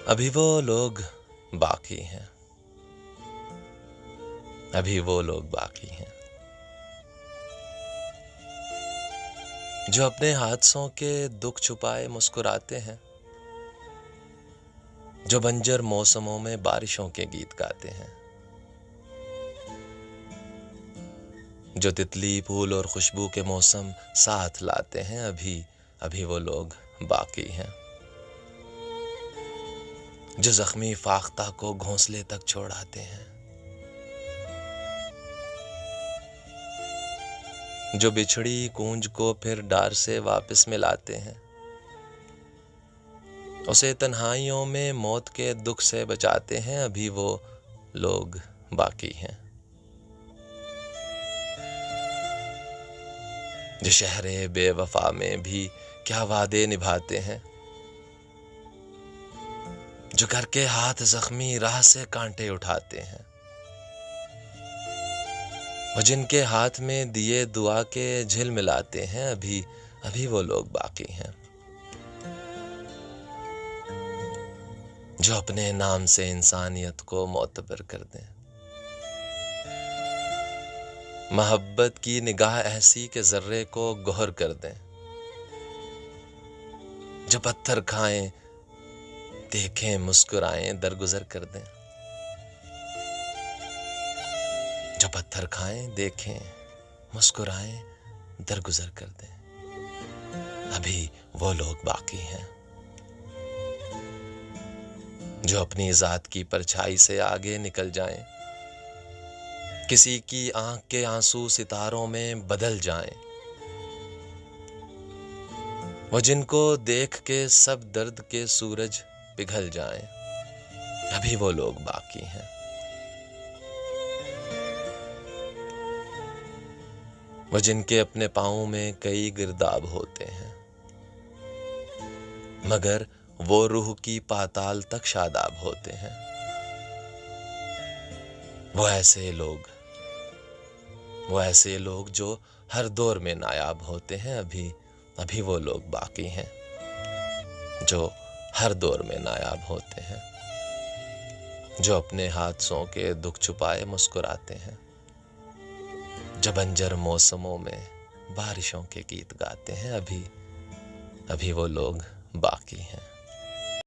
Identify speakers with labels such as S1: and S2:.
S1: ابھی وہ لوگ باقی ہیں، ابھی وہ لوگ باقی ہیں جو اپنے حادثوں کے دکھ چھپائے مسکراتے ہیں، جو بنجر موسموں میں بارشوں کے گیت گاتے ہیں، جو تتلی پھول اور خوشبو کے موسم ساتھ لاتے ہیں، ابھی وہ لوگ باقی ہیں جو زخمی فاختہ کو گھونسلے تک چھوڑاتے ہیں، جو بچھڑی کونج کو پھر ڈار سے واپس ملاتے ہیں، اسے تنہائیوں میں موت کے دکھ سے بچاتے ہیں، ابھی وہ لوگ باقی ہیں جو شہر بے وفا میں بھی کیا وعدے نبھاتے ہیں، جو کر کے ہاتھ زخمی راہ سے کانٹے اٹھاتے ہیں، وہ جن کے ہاتھ میں دیے دعا کے جھل ملاتے ہیں، ابھی وہ لوگ باقی ہیں جو اپنے نام سے انسانیت کو معتبر کر دیں، محبت کی نگاہ ایسی کہ ذرے کو گوہر کر دیں، جو پتھر کھائیں دیکھیں مسکرائیں درگزر کر دیں، جو پتھر کھائیں دیکھیں مسکرائیں درگزر کر دیں، ابھی وہ لوگ باقی ہیں جو اپنی ذات کی پرچھائی سے آگے نکل جائیں، کسی کی آنکھ کے آنسو ستاروں میں بدل جائیں، وہ جن کو دیکھ کے سب درد کے سورج پگھل جائیں، ابھی وہ لوگ باقی ہیں وہ جن کے اپنے پاؤں میں کئی گرداب ہوتے ہیں، مگر وہ روح کی پاتال تک شاداب ہوتے ہیں، وہ ایسے لوگ جو ہر دور میں نایاب ہوتے ہیں، ابھی وہ لوگ باقی ہیں جو ہر دور میں نایاب ہوتے ہیں، جو اپنے حادثوں کے دکھ چھپائے مسکراتے ہیں، جو بنجر موسموں میں بارشوں کے گیت گاتے ہیں، ابھی وہ لوگ باقی ہیں۔